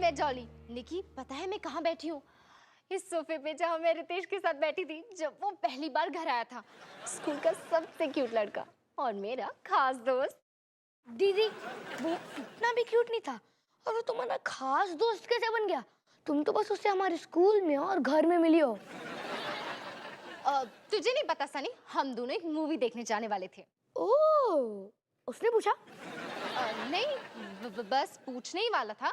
मैं जॉली। निकी, पता है मैं कहाँ बैठी हूँ? इस सोफे पे जहाँ मैं रितेश के साथ बैठी थी जब वो पहली बार घर आया था। स्कूल का सबसे क्यूट लड़का और मेरा खास दोस्त। दीदी, वो इतना भी क्यूट नहीं था और वो तुम्हारा खास दोस्त कैसे बन गया? तुम तो बस उससे हमारे स्कूल में और घर में मिली हो। तुझे नहीं पता सनी, हम दोनों एक मूवी देखने जाने वाले थे। ओह, उसने पूछा? नहीं, बस पूछने ही वाला था,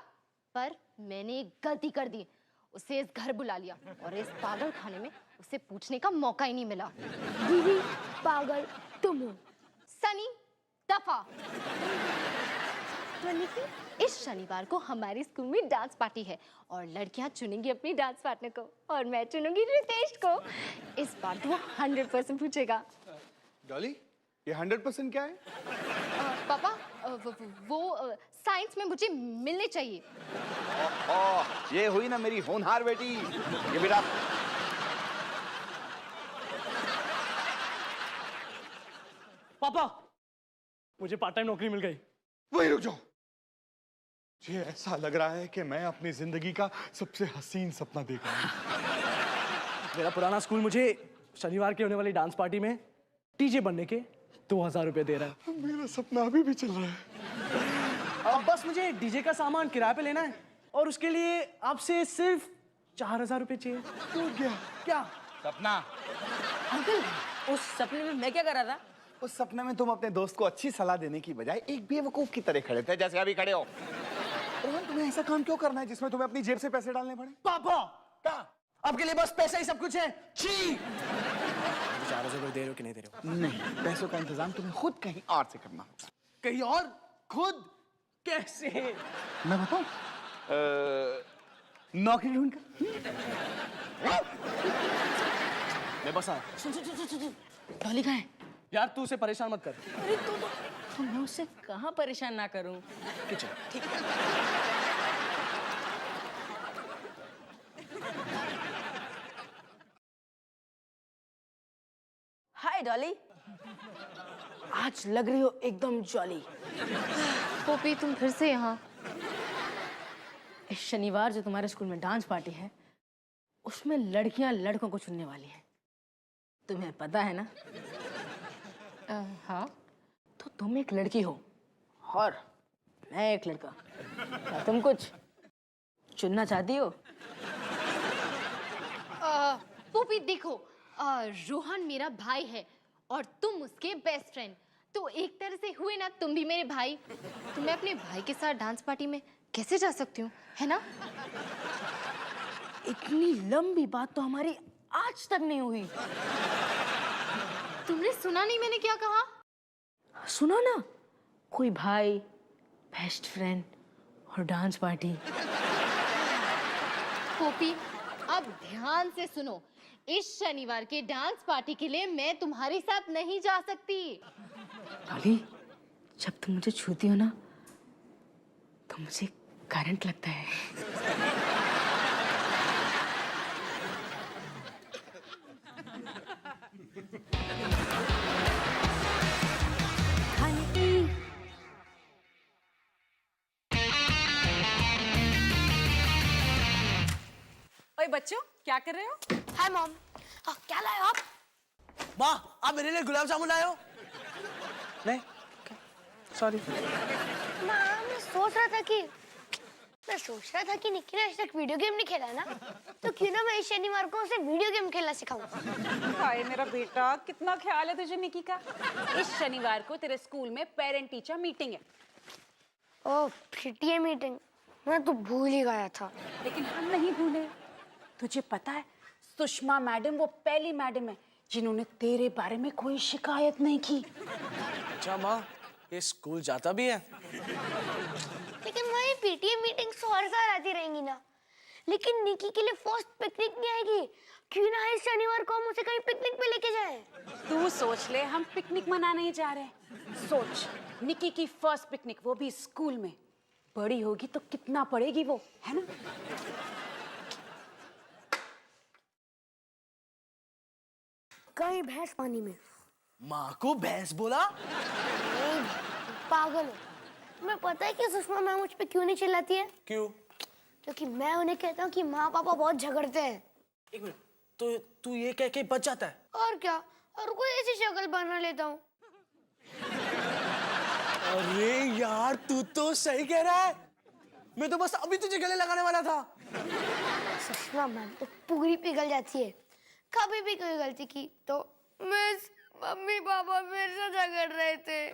पर मैंने एक गलती कर दी। उसे इस घर बुला लिया और इस पागल खाने में उसे पूछने का मौका ही नहीं मिला। दीदी, पागल तुम हो। सनी, दफा। तो निकी, इस शनिवार को हमारे स्कूल में डांस पार्टी है और लड़कियां चुनेंगी अपनी डांस पार्टनर को और मैं चुनूंगी रितेश को। इस बार तो वो 100% पूछेगा। डॉली, ये 100% क्या है? पापा, वो साइंस में मुझे मिलने चाहिए। ये हुई ना मेरी होनहार बेटी। ये बेटा पापा, मुझे पार्ट टाइम नौकरी मिल गई। वही रुक जाओ। मुझे ऐसा लग रहा है कि मैं अपनी जिंदगी का सबसे हसीन सपना देख रहा हूँ। मेरा पुराना स्कूल मुझे शनिवार की होने वाली डांस पार्टी में टीजे बनने के 2000 रुपए दे रहा है। मेरा सपना अभी भी चल रहा है। अब बस मुझे डीजे का सामान किराए पे लेना है और उसके लिए आपसे सिर्फ 4000 रुपए चाहिए। तो क्या सपना? अंकल, उस सपने में मैं क्या कर रहा था? उस सपने में तुम अपने दोस्त को अच्छी सलाह देने की बजाय एक बेवकूफ की तरह खड़े थे, जैसे अभी खड़े हो। रोहन, तुम्हें ऐसा काम क्यों करना है जिसमें तुम्हें अपनी जेब से पैसे डालने पड़े? पापा, क्या? आपके लिए बस पैसा ही सब कुछ है। छी! 4000 रुपए दे रहे हो कि नहीं दे रहे हो? नहीं, पैसों का इंतजाम तुम्हें खुद कहीं और से करना होगा। कहीं और? खुद? कैसे? मैं बताऊं? नौकरी ढूंढ कर। मैं बस आया। सुन, डॉली कहाँ है? यार तू उसे परेशान मत कर। अरे तो मैं उससे कहाँ परेशान ना करूं? किचन। ठीक है। हाय डॉली, आज लग रही हो एकदम जॉली। पोपी, तुम फिर से यहाँ? इस शनिवार जो तुम्हारे स्कूल में डांस पार्टी है उसमें लड़कियां लड़कों को चुनने वाली हैं। तुम्हें पता है ना? हाँ। तो तुम एक लड़की हो और मैं एक लड़का। क्या तुम कुछ चुनना चाहती हो? पोपी देखो, रोहन मेरा भाई है और तुम उसके बेस्ट फ्रेंड, तो एक तरह से हुए ना तुम भी मेरे भाई। तो मैं अपने भाई के साथ डांस पार्टी में कैसे जा सकती हूँ, है ना? इतनी लंबी बात तो हमारी आज तक नहीं हुई। तुमने सुना नहीं मैंने क्या कहा? सुनो ना, कोई भाई, बेस्ट फ्रेंड और डांस पार्टी। पोपी, अब ध्यान से सुनो। इस शनिवार के डांस पार्टी के लिए मैं तुम्हारे साथ नहीं जा सकती। डॉली, जब तुम मुझे छूती हो ना तो मुझे करंट लगता है। ओए बच्चों, क्या कर रहे हो? हाय मॉम, क्या लाए हो आप? माँ, आप मेरे लिए गुलाब जामुन लाए हो? नहीं, सॉरी। मैं सोच रहा था कि निक्की ने आज तक वीडियो गेम नहीं खेला ना, तो क्यों ना मैं इस शनिवार को उसे वीडियो गेम खेलना सिखाऊं। हाय मेरा बेटा, कितना ख्याल है तुझे निकी का। इस शनिवार को तेरे स्कूल में पेरेंट टीचर मीटिंग है। ओह, पीटीए मीटिंग, मैं तो भूल ही गया था। लेकिन हम नहीं भूले। तुझे पता है, सुषमा मैडम वो पहली मैडम है जिन्होंने तेरे बारे में कोई शिकायत नहीं की। अच्छा माँ, ये स्कूल जाता भी है? लेकिन वही पीटीए मीटिंग तो हर साल आती रहेंगी ना। लेकिन निकी के लिए फर्स्ट पिकनिक नहीं आएगी। क्यों ना इस शनिवार को हम उसे कहीं पिकनिक पे लेके जाएं? तू सोच ले, हम पिकनिक मनाने ही जा रहे हैं। सोच, निकी की फर्स्ट पिकनिक, वो भी स्कूल में। बड़ी होगी तो कितना पढ़ेगी वो, है ना? कहीं भैंस पानी में। माँ को भैंस बोला? पागल हो। तुम्हें पता है कि सुषमा मैम मुझ पे क्यों नहीं चिल्लाती है? क्यों? क्योंकि मैं उन्हें कहता हूँ कि माँ पापा बहुत झगड़ते हैं। एक मिनट, तो तू ये कह के बच जाता है? और क्या, और कोई ऐसी शक्ल बना लेता हूँ। अरे यार, तू तो सही कह रहा है। मैं तो बस अभी तुझे गले लगाने वाला था। सुषमा मैम तो पूरी पिघल जाती है। कभी भी कोई गलती की तो मिस मम्मी पापा मेरे से झगड़ रहे थे।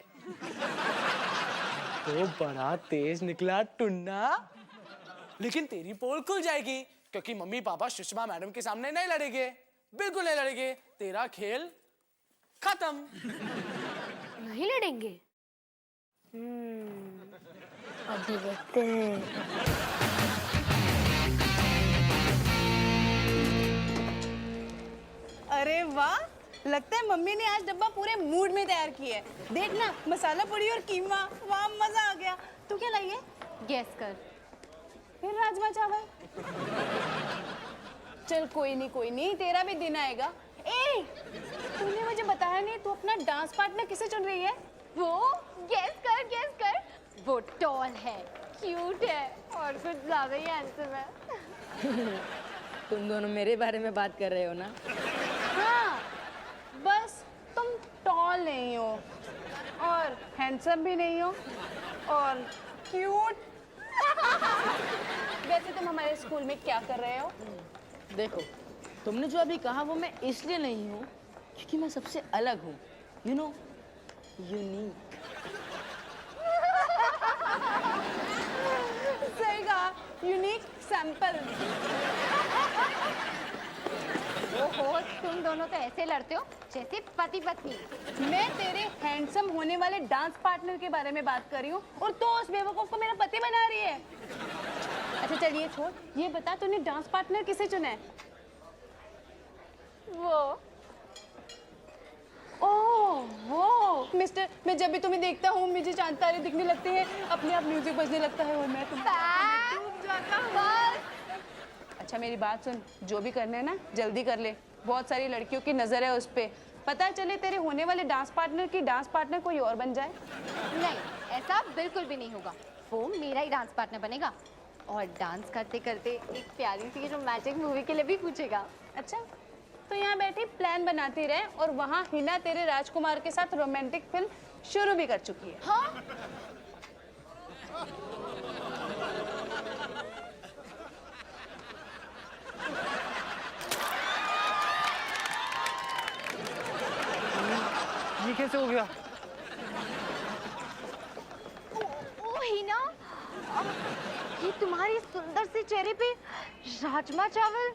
तो बड़ा तेज निकला टुन्ना, लेकिन तेरी पोल खुल जाएगी क्योंकि मम्मी पापा सुषमा मैडम के सामने नहीं लड़ेंगे, बिल्कुल नहीं लड़ेंगे। तेरा खेल खत्म। नहीं लड़ेंगे? अभी देखते हैं। अरे वाह, लगता है मम्मी ने आज डब्बा पूरे मूड में तैयार किया है। देखना, मसाला पूरी और कीमा, वाह मजा आ गया। तू क्या लाई है? गेस कर। फिर राजमा चावल। चल कोई नहीं, तेरा भी दिन आएगा। ए, तूने मुझे बताया नहीं, तू अपना डांस पार्टनर किसे चुन रही है? वो गेस कर। वो टॉल है, क्यूट है और कुछ ज्यादा ही हैंडसम है। तुम दोनों मेरे बारे में बात कर रहे हो ना? हाँ, बस तुम टॉल नहीं हो और हैंडसम भी नहीं हो और क्यूट। वैसे तुम हमारे स्कूल में क्या कर रहे हो? देखो, तुमने जो अभी कहा वो मैं इसलिए नहीं हूँ क्योंकि मैं सबसे अलग हूँ, यू नो, यूनिक। सही कहा, यूनिक सैंपल। ओहो, तुम दोनों तो ऐसे लड़ते हो जैसे पति पत्नी। मैं तेरे हैंडसम होने वाले डांस पार्टनर के बारे में बात कर रही हूँ और तो उस बेवकूफ को मेरा पति बना रही है। अच्छा चलिए छोड़, ये बता तूने डांस पार्टनर किसे चुना है? ओह वो मिस्टर, मैं जब भी तुम्हें देखता हूँ मुझे चांद तारे दिखने लगते हैं, अपने आप म्यूजिक बजने लगता है और मैं अच्छा मेरी बात सुन, जो भी करना है ना जल्दी कर ले, बहुत सारी लड़कियों की नजर है उस पे। पता चले तेरे होने वाले डांस पार्टनर की डांस पार्टनर कोई और बन जाए। नहीं, ऐसा बिल्कुल भी नहीं होगा। वो मेरा ही डांस पार्टनर बनेगा और डांस करते करते एक प्यारी सी रोमांटिक मूवी के लिए भी पूछेगा। अच्छा, तो यहाँ बैठी प्लान बनाती रहे और वहाँ हिना तेरे राजकुमार के साथ रोमांटिक फिल्म शुरू भी कर चुकी है। हाँ? ये कैसे हो गया? ओ हिना, ये तुम्हारे सुंदर से चेहरे पे राजमा चावल।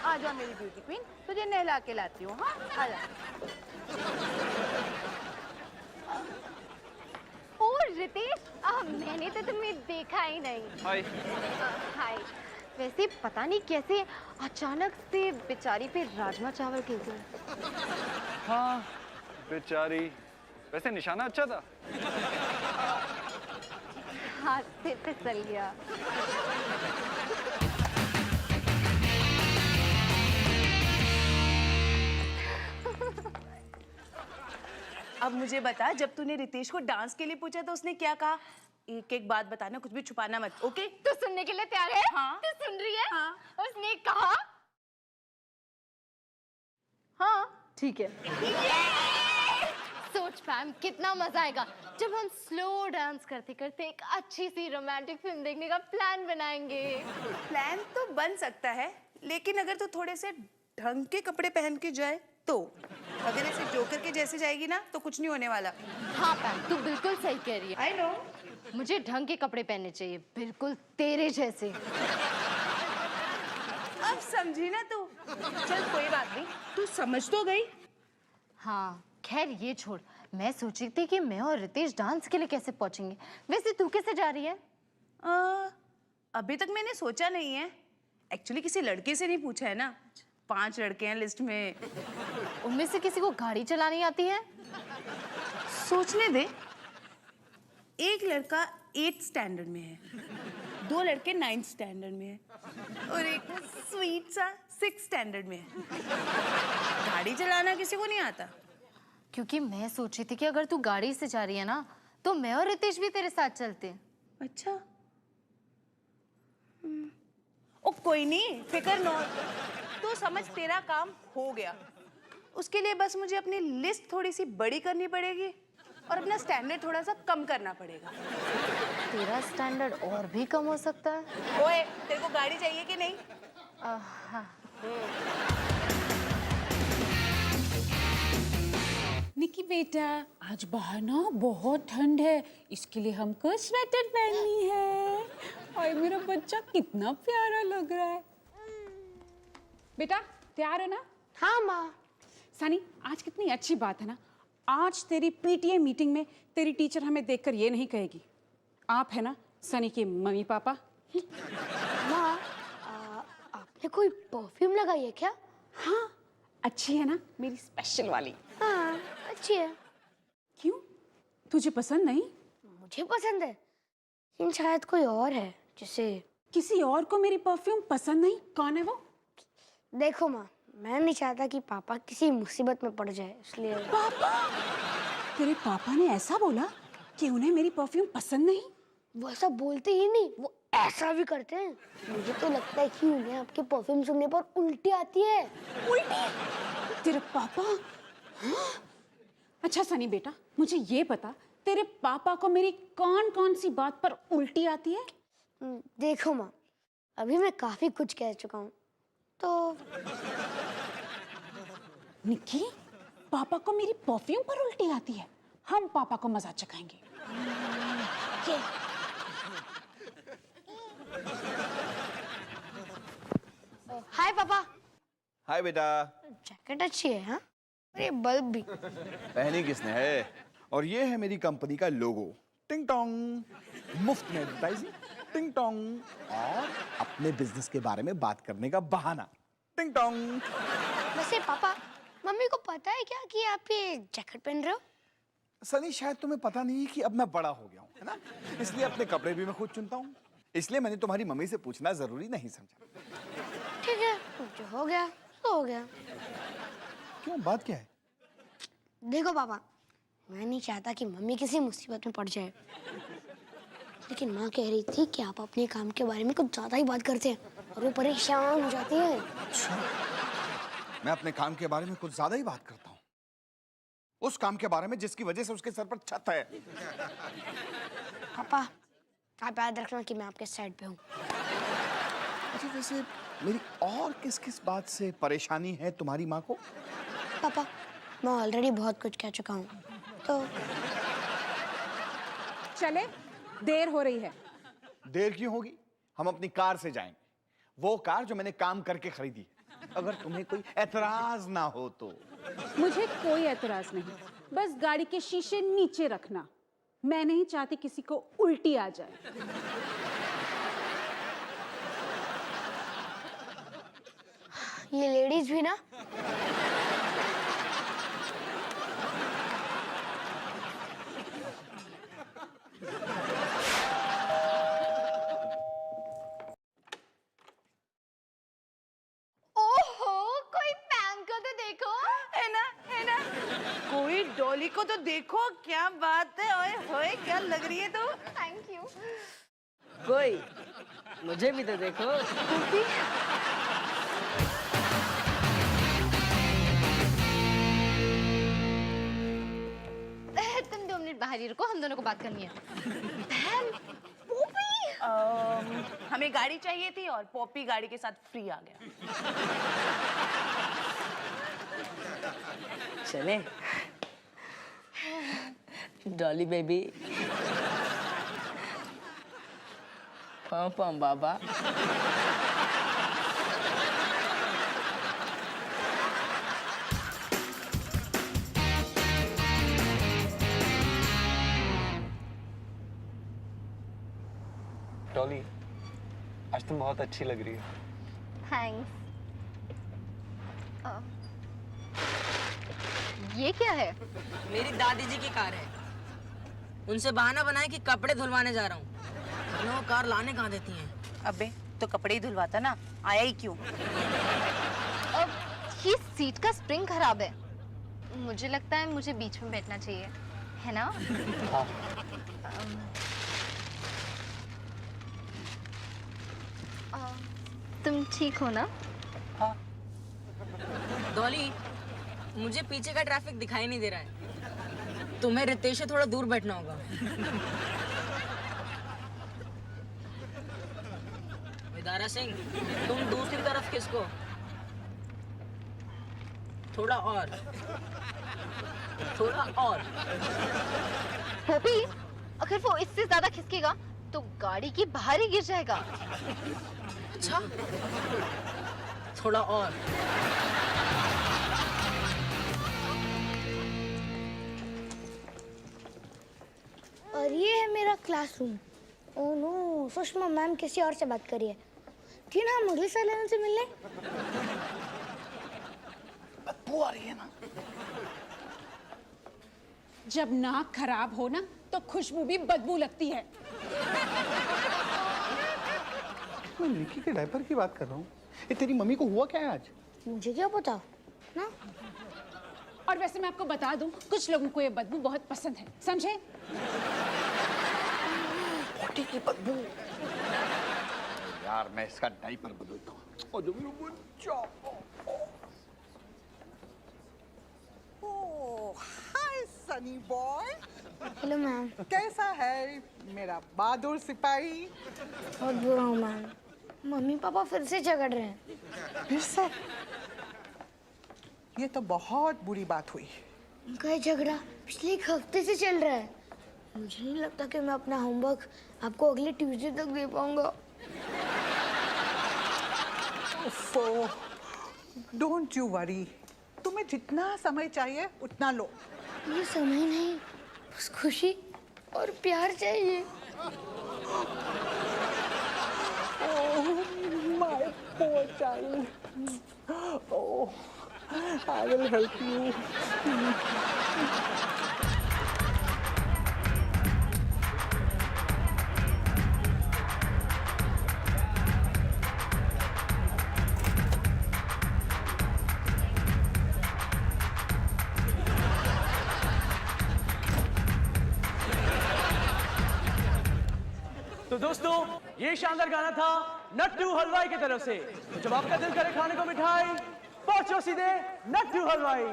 आ जाओ मेरी ब्यूटी क्वीन, तुझे नहला के लाती हूँ। हाँ आ जा। ओ रितेश, मैंने तो तुम्हें देखा ही नहीं। हाय। हाय। वैसे पता नहीं कैसे अचानक से बेचारी पे राजमा चावल गिर गए। हाँ बेचारी, वैसे निशाना अच्छा था। हाथ से फिसल गया। अब मुझे बता, जब तूने रितेश को डांस के लिए पूछा तो उसने क्या कहा? एक एक बात बताना, कुछ भी छुपाना मत, ओके? तू सुनने के लिए तैयार है? हाँ। तू सुन रही है? हाँ। उसने कहा हाँ ठीक है। सोच पैम, कितना मजा आएगा जब हम स्लो डांस करते करते एक अच्छी सी रोमांटिक फिल्म देखने का प्लान बनाएंगे। प्लान तो बन सकता है, लेकिन अगर तू थोड़े से ढंग के कपड़े पहन के जाए तो। अगर ऐसे जोकर के जैसे जाएगी ना तो कुछ नहीं होने वाला। हाँ पैम, तू बिल्कुल सही कह रही है। I know. मुझे ढंग के कपड़े पहनने चाहिए, बिल्कुल तेरे जैसे। अब समझी ना तू? चल कोई बात नहीं, तू समझ तो गई। हाँ खैर ये छोड़, मैं सोच रही थी कि मैं और रितेश डांस के लिए कैसे पहुंचेंगे। वैसे तू कैसे जा रही है? अभी तक मैंने सोचा नहीं है। एक्चुअली किसी लड़के से नहीं पूछा है ना। 5 लड़के हैं लिस्ट में। उनमें से किसी को गाड़ी चलानी आती है? सोचने दे। एक लड़का 8th स्टैंडर्ड में है, 2 लड़के 9th स्टैंडर्ड में है और एक स्वीट सा 6th स्टैंडर्ड में है। गाड़ी चलाना किसी को नहीं आता। क्योंकि मैं सोची थी कि अगर तू गाड़ी से जा रही है ना तो मैं और रितेश भी तेरे साथ चलते हैं। अच्छा, ओ कोई नहीं, फिक्र नो, तू समझ तेरा काम हो गया। उसके लिए बस मुझे अपनी लिस्ट थोड़ी सी बड़ी करनी पड़ेगी और अपना स्टैंडर्ड थोड़ा सा कम करना पड़ेगा। तेरा स्टैंडर्ड और भी कम हो सकता है। ओए, तेरे को गाड़ी चाहिए कि नहीं? हाँ। निकी बेटा, आज बाहर ना बहुत ठंड है, इसके लिए हमको स्वेटर पहननी है। और मेरा बच्चा कितना प्यारा लग रहा है। बेटा तैयार है ना? हाँ माँ। सनी, आज कितनी अच्छी बात है ना, आज तेरी पीटीए मीटिंग में तेरी टीचर हमें देखकर ये नहीं कहेगी आप है ना सनी के मम्मी पापा। माँ, आपने कोई परफ्यूम लगाई है क्या? हाँ, अच्छी है ना मेरी स्पेशल वाली। हाँ, अच्छी है। क्यों, तुझे पसंद नहीं? मुझे पसंद है, लेकिन शायद कोई और है जिसे। किसी और को मेरी परफ्यूम पसंद नहीं? कौन है वो? देखो माँ, मैं नहीं चाहता कि पापा किसी मुसीबत में पड़ जाए, इसलिए। पापा? तेरे पापा ने ऐसा बोला कि उन्हें मेरी परफ्यूम पसंद नहीं? वो ऐसा बोलते ही नहीं, वो ऐसा भी करते हैं। मुझे तो लगता है कि उन्हें आपके परफ्यूम सुनने पर उल्टी आती है। उल्टी? तेरे पापा? हाँ? अच्छा सनी बेटा, मुझे ये बता, तेरे पापा को मेरी कौन कौन सी बात पर उल्टी आती है? देखो माँ, अभी मैं काफी कुछ कह चुका हूँ, तो। निक्की, पापा को मेरी परफ्यूम पर उल्टी आती है? हम पापा को मजा चखाएंगे। हाय पापा। हाय बेटा। जैकेट अच्छी है। हाँ, और ये बल्ब भी। पहनी किसने है? और ये है मेरी कंपनी का लोगो, टिंग टोंग। मुफ्त में एडवर्टाइजिंग, टिंग टोंग। और अपने बिजनेस के बारे में बात करने का बहाना, टिंग टोंग। वैसे पापा, मम्मी को पता है क्या कि आप ये जैकेट पहन रहे हो? सनी, शायद तुम्हें पता नहीं है कि अब मैं बड़ा हो गया हूँ, है ना? इसलिए अपने कपड़े भी मैं खुद चुनता हूँ। इसलिए मैंने तुम्हारी मम्मी से पूछना जरूरी नहीं समझा। ठीक है, जो हो गया तो हो गया। क्यों, बात क्या है? देखो पापा, मैं नहीं चाहता कि मम्मी किसी मुसीबत में पड़ जाए, लेकिन माँ कह रही थी कि आप अपने काम के बारे में कुछ ज्यादा ही बात करते हैं और वो परेशान हो जाती है। अच्छा, मैं अपने काम के बारे में कुछ ज्यादा ही बात करता हूँ? उस काम के बारे में जिसकी वजह से उसके सर पर छत है। पापा, आप याद रखना कि मैं आपके साइड पे हूँ। अच्छा, वैसे मेरी और किस किस बात से परेशानी है तुम्हारी माँ को? पापा, मैं ऑलरेडी बहुत कुछ कह चुका हूँ, तो। चले, देर हो रही है। देर क्यों होगी? हम अपनी कार से जाएंगे, वो कार जो मैंने काम करके खरीदी है। अगर तुम्हें कोई एतराज ना हो तो। मुझे कोई एतराज नहीं, बस गाड़ी के शीशे नीचे रखना। मैं नहीं चाहती किसी को उल्टी आ जाए। ये लेडीज भी ना। ओहो, कोई पैंग को तो देखो। है ना, है ना? कोई डॉली को तो देखो, क्या बात है। ओए होए, क्या लग रही है तू। Thank you. कोई मुझे भी तो देखो। तुम 2 मिनट बाहर ही रुको, हम दोनों को बात करनी है। बहन, हमें गाड़ी चाहिए थी और पॉपी गाड़ी के साथ फ्री आ गया। चले डॉली बेबी। पम पम बाबा। डॉली, आज तुम बहुत अच्छी लग रही हो। थैंक्स। ये क्या है? मेरी दादी जी की कार है। उनसे बहाना बनाए कि कपड़े धुलवाने जा रहा हूँ। वो कार लाने कहाँ देती हैं? अबे, तो कपड़े ही धुलवाता ना, आया ही क्यों? अब ये सीट का स्प्रिंग खराब है। मुझे लगता है मुझे बीच में बैठना चाहिए, है ना? तुम ठीक हो ना? डॉली, मुझे पीछे का ट्रैफिक दिखाई नहीं दे रहा है। तुम्हें रितेश से थोड़ा दूर बैठना होगा। विदारा सिंह, तुम दूसरी तरफ खिसको। थोड़ा और, थोड़ा और। पोपी, अगर वो इससे ज्यादा खिसकेगा तो गाड़ी की बाहर ही गिर जाएगा। अच्छा, थोड़ा और। और ये है मेरा classroom. Oh no, Sushma ma'am किसी और से बात करिए। क्यों ना हम अगले साल से मिलने? बदबू आ रही है ना। जब नाक खराब हो ना तो खुशबू भी बदबू लगती है। मैं निकी के डायपर की बात कर रहा हूँ। ये तेरी मम्मी को हुआ क्या है आज? मुझे क्या पता ना। और वैसे मैं आपको बता दूं, कुछ लोगों को ये बदबू बहुत पसंद है, समझे? पोटी की बदबू। यार मैं इसका डायपर बदलता हूँ। और जो मेरा बच्चा। हाय सनी बॉय, हेलो मैम। कैसा है मेरा बहादुर सिपाही? बहुत बुरा हूँ मैम, मम्मी पापा फिर से झगड़ रहे हैं। फिर से? ये तो बहुत बुरी बात हुई। उनका ये झगड़ा पिछले एक हफ्ते से चल रहा है। मुझे नहीं लगता कि मैं अपना होमवर्क आपको अगले ट्यूसडे तक दे पाऊंगा। डोंट यू वरी, तुम्हें जितना समय चाहिए उतना लो। ये समय नहीं, बस खुशी और प्यार चाहिए। My poor child. Oh, I will help you. तो दोस्तों, ये शानदार गाना था नट्टू हलवाई की तरफ से। तो जब आपका दिल करे खाने को मिठाई, पहुंचो सीधे नट्टू हलवाई।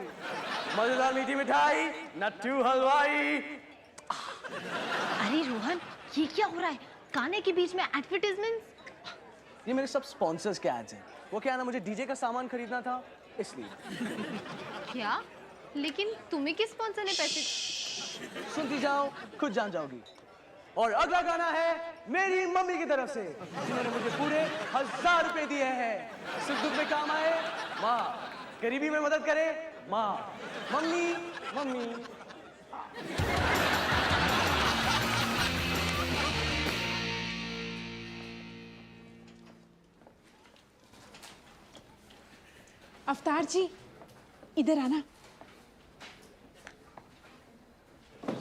मजेदार मीठी मिठाई नट्टू हलवाई। अरे रोहन, ये क्या हो रहा है? गाने के बीच में एडवर्टाइजमेंट्स? ये मेरे सब स्पॉन्सर्स के एड्स हैं। वो क्या है ना, मुझे डीजे का सामान खरीदना था इसलिए। क्या? लेकिन तुम्हें किस स्पॉन्सर ने पैसे? सुनती जाओ, खुद जान जाओगी। और अगला गाना है मेरी मम्मी की तरफ से, जिन्होंने मुझे पूरे 1000 रुपए दिए हैं। सुख दुख में काम आए माँ, गरीबी में मदद करे माँ। Mummy mummy. अवतार जी, इधर आना।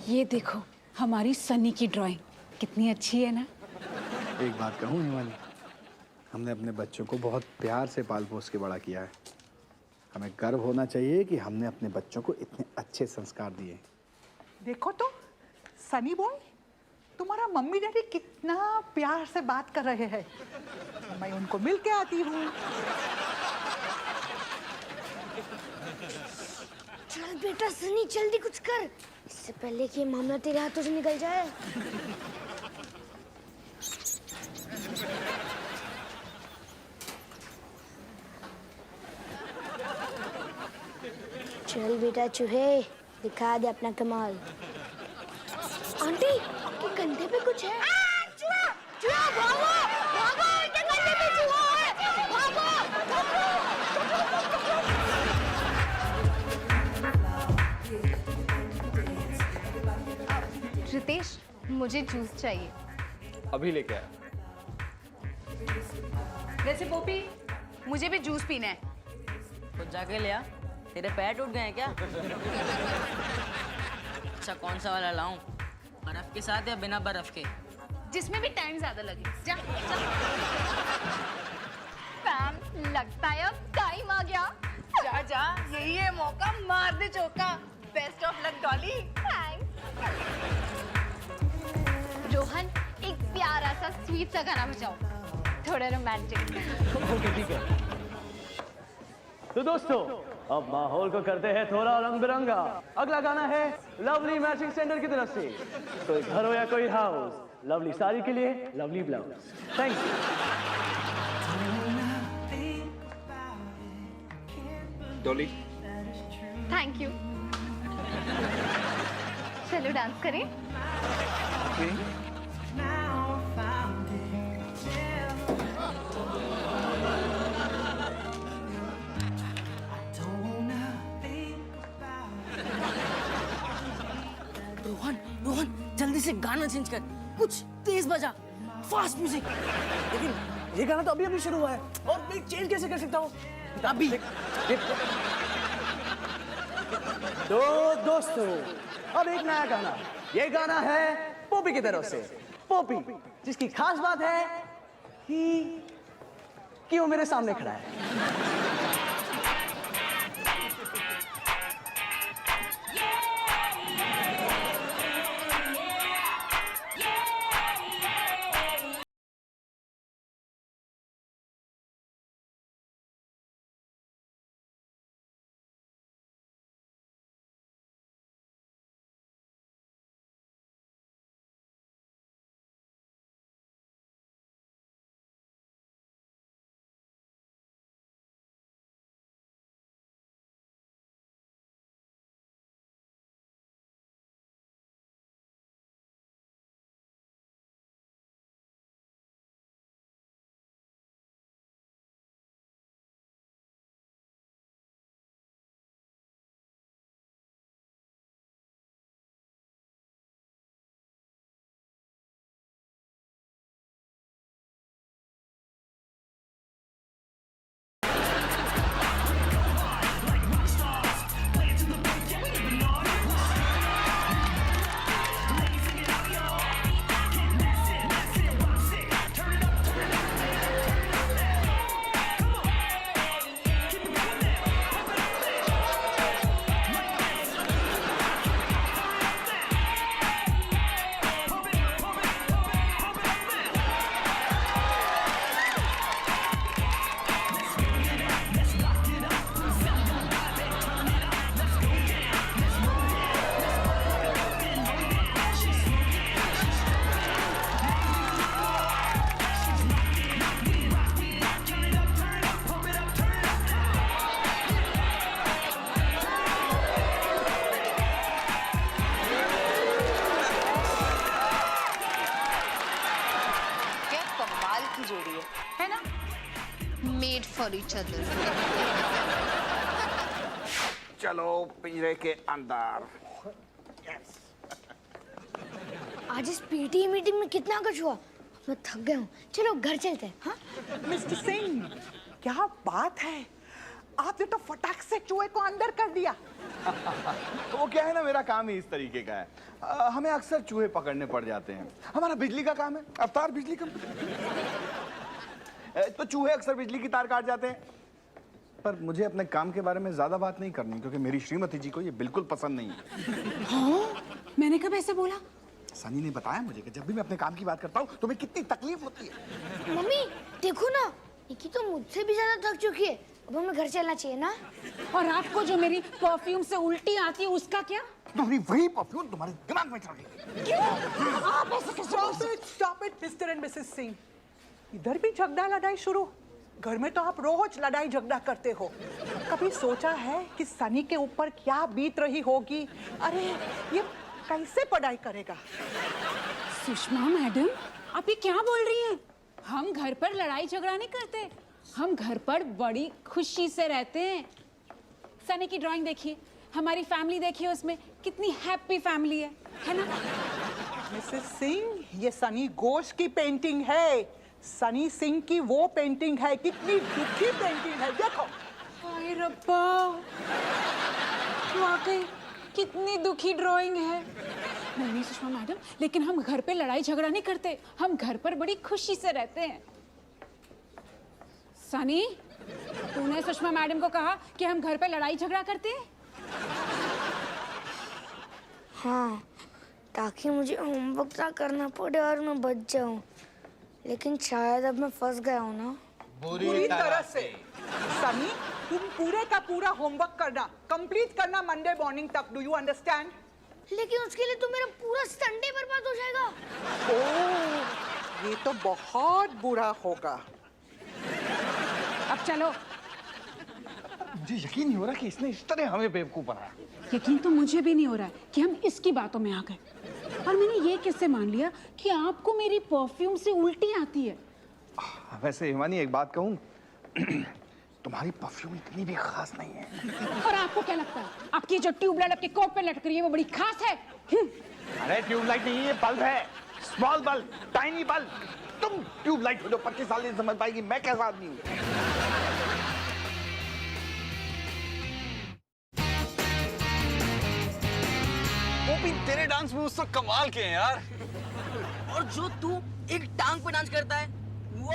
ये देखो हमारी सनी की ड्राइंग कितनी अच्छी है ना। एक बात कहूँ हिमानी, हमने अपने बच्चों को बहुत प्यार से पाल पोस के बड़ा किया है। हमें गर्व होना चाहिए कि हमने अपने बच्चों को इतने अच्छे संस्कार दिए। देखो तो सनी बॉय, तुम्हारा मम्मी डैडी कितना प्यार से बात कर रहे हैं। मैं उनको मिल के आती हूँ। चल बेटा सनी, जल्दी कुछ कर, इससे पहले कि ये मामला तेरे हाथों से निकल जाए। चल बेटा चूहे, दिखा दे अपना कमाल। आंटी, आपके कंधे पे कुछ है। चूहा! चूहा, भागो! भागो! इनके कंधे पे चूहा है! भागो! रितेश, मुझे जूस चाहिए। अभी लेके आया। वैसे पोपी, मुझे भी जूस पीना है। तो जाके ले आ। तेरे पैर टूट गए हैं क्या? अच्छा, कौन सा वाला लाऊं? बर्फ के साथ या बिना बर्फ के? जिसमें भी टाइम ज्यादा लगे। जा, जा। पैम, लगता है अब टाइम आ गया। जा जा, यही है मौका, मार दे चौका। Best of luck Dolly. Rohan, एक प्यारा सा स्वीट सा गाना बजाओ। थोड़ा रोमांटिक। ओके ठीक है। तो दोस्तों अब माहौल को करते हैं थोड़ा रंग बिरंगा। अगला गाना है लवली मैचिंग सेंटर की तरफ से। कोई घर हो या कोई हाउस, लवली साड़ी के लिए lovely blouse. Thank you. Dolly, thank you. चलो डांस करें। रोहन रोहन जल्दी से गाना चेंज कर, कुछ तेज बजा, फास्ट म्यूजिक। लेकिन ये गाना तो अभी अभी शुरू हुआ है और मैं चेंज कैसे कर सकता हूँ अभी? तो दोस्तों अब एक नया गाना, ये गाना है पोपी की तरफ से। पोपी जिसकी खास बात है कि वो मेरे सामने खड़ा है। Made for each other. चलो पिंजरे के अंदर। आज इस पीटी मीटिंग में कितना कुछ हुआ, मैं थक गया हूँ। चलो घर चलते हैं। हाँ मिस्टर सिंह, क्या बात है, आपने तो फटाक से चूहे को अंदर कर दिया। तो वो क्या है ना, मेरा काम ही इस तरीके का है। हमें अक्सर चूहे पकड़ने पड़ जाते हैं। हमारा बिजली का काम है, अवतार बिजली कंपनी। तो चूहे अक्सर बिजली की तार काट जाते हैं। पर मुझे अपने काम के बारे में ज्यादा बात नहीं करनी, क्योंकि मेरी श्रीमती जी को ये बिल्कुल पसंद नहीं है। हाँ, मैंने कब ऐसे बोला? सनी ने बताया मुझे कि जब भी मैं अपने काम की बात करता हूँ तुम्हें कितनी तकलीफ होती है। मम्मी देखो ना, निकी तो मुझसे भी ज्यादा थक चुकी है। अब हमें घर चलना चाहिए ना। और रात को जो मेरी परफ्यूम से उल्टी आती है उसका क्या? तुम्हारी वही परफ्यूम तुम्हारे दिमाग में चढ़ गई। क्यों? आप ऐसे कैसे? Stop it, Mr. and Mrs. Singh. इधर भी झगड़ा लड़ाई शुरू। घर में तो आप रोज लड़ाई झगड़ा करते हो। कभी सोचा है कि सनी के ऊपर क्या बीत रही होगी? अरे ये कैसे पढ़ाई करेगा? सुषमा मैडम, आप ये क्या बोल रही हैं? हम घर पर लड़ाई झगड़ा नहीं करते, हम घर पर बड़ी खुशी से रहते हैं। सनी की ड्राइंग देखिए, हमारी फैमिली देखिए, उसमें कितनी हैप्पी फैमिली है ना? मिसेस सिंह, ये सनी घोष की पेंटिंग है। सनी सिंह की वो पेंटिंग है, कितनी दुखी पेंटिंग है, देखो। हाय रब्बा, वाकई कितनी दुखी ड्राइंग है। नहीं सुषमा मैडम, लेकिन हम घर पे लड़ाई झगड़ा नहीं करते, हम घर पर बड़ी खुशी से रहते हैं। सनी, तूने सुषमा मैडम को कहा कि हम घर पे लड़ाई झगड़ा करते हैं? हाँ, ताकि मुझे होमवर्क ना करना पड़े और मैं बच जाऊं। लेकिन शायद अब मैं फंस गया हूँ ना। पूरी तरह से। सनी, तुम पूरे का पूरा होमवर्क करना, कंप्लीट करना मंडे मॉर्निंग तक। Do you understand? लेकिन उसके लिए तो मेरा पूरा संडे बर्बाद हो जाएगा। ओह, ये तो बहुत बुरा होगा। अब चलो। मुझे यकीन नहीं हो रहा कि इसने इस तरह हमें बेवकूफ बनाया। यकीन तो मुझे भी नहीं हो रहा है कि हम इसकी बातों में आ गए। और मैंने ये कैसे मान लिया कि आपको मेरी परफ्यूम से उल्टी आती है। वैसे हिमानी एक बात कहूँ, तुम्हारी परफ्यूम इतनी भी खास नहीं है। और आपको क्या लगता है आपकी जो ट्यूबलाइट आपके कोट पे लटक रही है वो बड़ी खास है? अरे ट्यूबलाइट नहीं, ये बल्ब है, स्मॉल बल्ब, टाइनी बल्ब। तुम ट्यूबलाइट हो जो 25 साल नहीं समझ पाएगी मैं कैसा आदमी हूँ। वो भी तेरे डांस मूव्स तो कमाल के हैं यार। और जो तू एक टांग पे डांस करता है, वो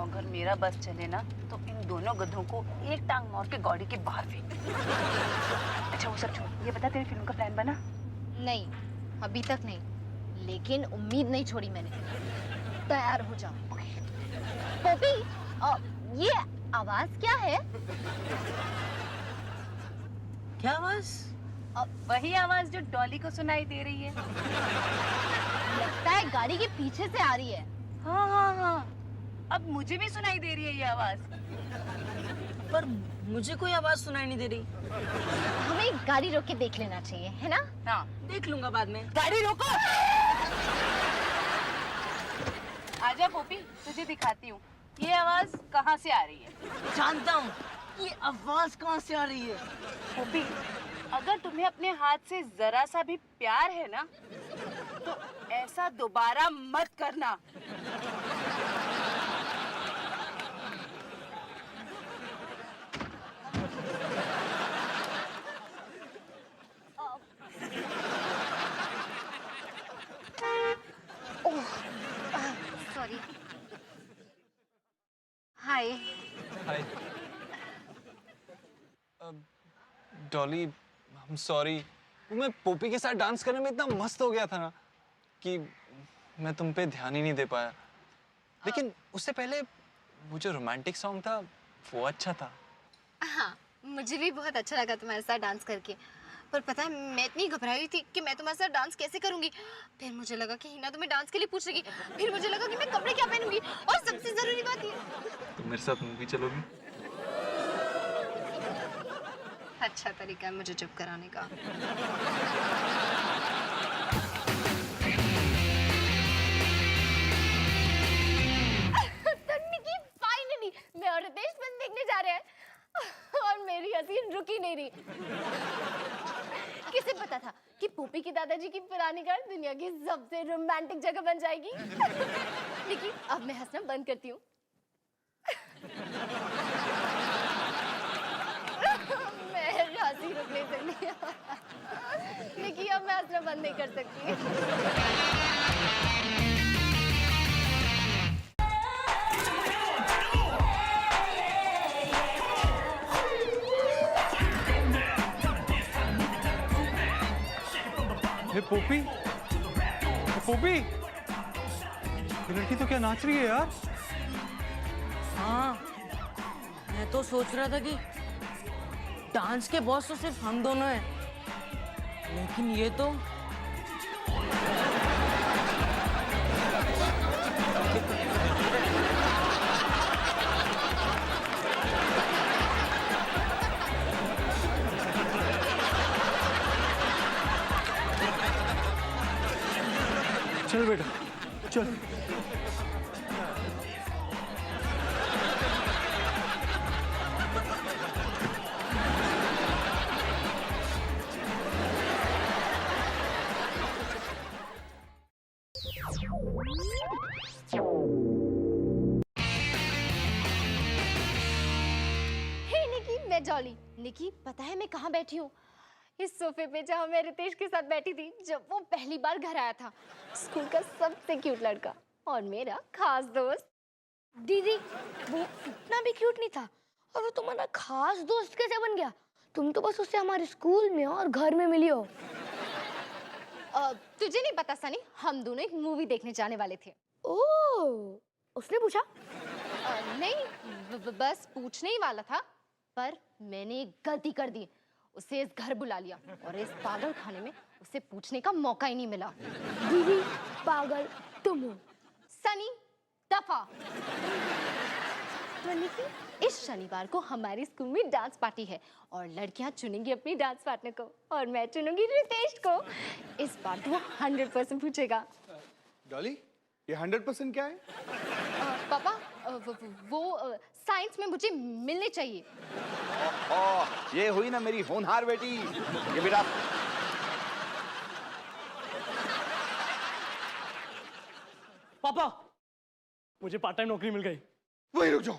अगर मेरा बस चले ना तो इन दोनों गधों को एक टांग मार के गाड़ी के बाहर फेंक। अच्छा वो सब छोड़, ये बता तेरी फिल्म का प्लान बना? नहीं, अभी तक नहीं, लेकिन उम्मीद नहीं छोड़ी मैंने। तैयार हो जाओ। पोपी, ये आवाज क्या है? क्या आवाज? वही आवाज जो डॉली को सुनाई दे रही है। लगता है गाड़ी के पीछे से आ रही है। हाँ हाँ हाँ, अब मुझे भी सुनाई दे रही है ये आवाज। पर मुझे कोई आवाज सुनाई नहीं दे रही। हमें गाड़ी रोक के देख लेना चाहिए, है ना? हाँ, देख लूंगा बाद में। गाड़ी रोको। आजा पोपी, तुझे दिखाती हूँ ये आवाज कहाँ से आ रही है। जानता हूँ ये आवाज कहाँ से आ रही है। पोपी, अगर तुम्हें अपने हाथ से जरा सा भी प्यार है ना तो ऐसा दोबारा मत करना। Sorry. Hi. Hi Dolly, I am sorry. मैं पोपी के साथ डांस करने में इतना मस्त हो गया था ना कि मैं तुम पे ध्यान ही नहीं दे पाया। लेकिन उससे पहले वो जो रोमांटिक सॉन्ग था वो अच्छा था। हाँ, मुझे भी बहुत अच्छा लगा तुम्हारे साथ डांस करके। पर पता है मैं इतनी घबराई हुई थी कि मैं तुम्हारे साथ डांस कैसे करूंगी। फिर मुझे लगा कि हिना तुम्हें डांस के लिए पूछ रही। फिर मुझे लगा कि मैं कपड़े क्या पहनूंगी। और सबसे जरूरी बात ये, तुम मेरे साथ मूवी चलोगी? अच्छा तरीका है मुझे चुप कराने का। तो निकी फाइनली मैं और रितेश फिल्म देखने जा रहे हैं और मेरी हंसी रुकी नहीं रही। किसे पता था कि पोपी के दादाजी की पुरानी कार दुनिया की सबसे रोमांटिक जगह बन जाएगी। निकी अब मैं हंसना बंद करती हूँ। मैं हंसी रुक नहीं सकती। निकी अब मैं हंसना बंद नहीं कर सकती। हे पोपी, पोपी, ये लड़की तो क्या नाच रही है यार। हाँ, मैं तो सोच रहा था कि डांस के बॉस तो सिर्फ हम दोनों हैं, लेकिन ये तो चल बेटा चल। हे निकी, मैं जॉली। निकी पता है मैं कहाँ बैठी हूँ? इस सोफे पे जहाँ मैं रितेश के साथ बैठी थी जब वो पहली बार घर आया था। स्कूल का सबसे क्यूट लड़का और मेरा खास दोस्त। दीदी, वो इतना भी क्यूट नहीं था और वो तुम्हारा खास दोस्त कैसे बन गया? तुम तो बस उससे हमारे स्कूल में और घर में मिली हो। तुझे नहीं पता सनी, हम दोनों एक मूवी देखने जाने वाले थे। ओह, उसने पूछा? नहीं, बस पूछने ही वाला था, पर मैंने एक गलती कर दी, उसे इस घर बुला लिया और इस पागल खाने में उसे पूछने का मौका ही नहीं मिला। दीदी पागल तुम हो। सनी दफा। तो निकी, इस शनिवार को हमारे स्कूल में डांस पार्टी है और लड़कियां चुनेंगी अपनी डांस पार्टनर को और मैं चुनूंगी रितेश को। इस बार तो वो 100% पूछेगा। डॉली, ये 100% क्या है? पापा, वो साइंस में मुझे मिलने चाहिए। ये हुई ना मेरी होनहार बेटी। ये बेटा पापा, मुझे पार्ट टाइम नौकरी मिल गई। वही रुक जाओ।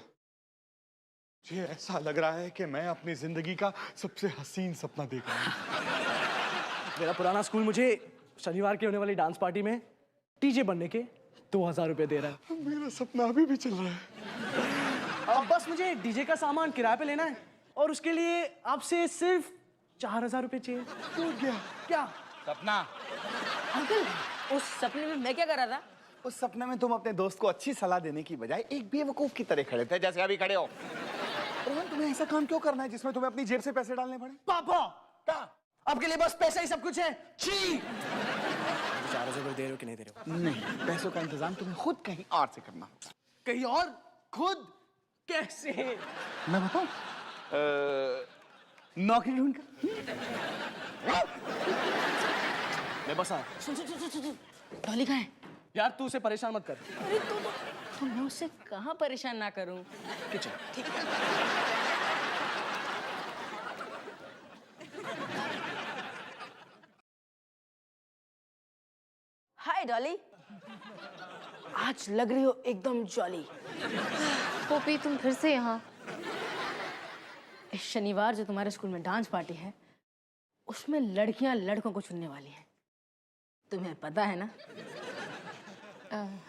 मुझे ऐसा लग रहा है कि मैं अपनी जिंदगी का सबसे हसीन सपना देख रहा हूँ। मेरा पुराना स्कूल मुझे शनिवार की होने वाली डांस पार्टी में टीजे बनने के 2000 रुपए दे रहा है। मेरा सपना अभी भी चल रहा है। अब बस मुझे डीजे का सामान किराए पे लेना है और उसके लिए आपसे सिर्फ 4000 रुपए चाहिए। क्या सपना? अंकल, उस सपने में मैं क्या कर रहा था? उस सपने में तुम अपने दोस्त को अच्छी सलाह देने की बजाय एक बेवकूफ की तरह खड़े थे, जैसे अभी खड़े हो। रोहन, तुम्हें ऐसा काम क्यों करना है जिसमें तुम्हें अपनी जेब से पैसे डालने पड़े? पापा, क्या? आपके लिए बस पैसा ही सब कुछ है। छी! 4000 रुपए दे रहे हो कि नहीं दे रहे हो? नहीं, पैसों का इंतजाम तुम्हें खुद कहीं और से करना होगा। कहीं और? खुद? कैसे? मैं बताऊं? नौकरी ढूंढ कर। मैं बस आया। सुन, डॉली कहाँ है? यार तू उसे परेशान मत कर। अरे तो मैं उससे कहाँ परेशान ना करूं? किचन। ठीक है। हाय डॉली, आज लग रही हो एकदम जॉली। पोपी, तुम फिर से यहाँ? इस शनिवार जो तुम्हारे स्कूल में डांस पार्टी है, उसमें लड़कियां लड़कों को चुनने वाली हैं। तुम्हें पता है ना?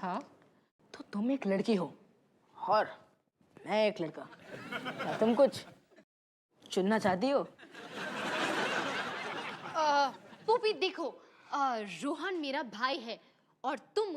हाँ। तो तुम एक लड़की हो और मैं एक लड़का। क्या तुम कुछ चुनना चाहती हो? पोपी देखो, रोहन मेरा भाई है और तुम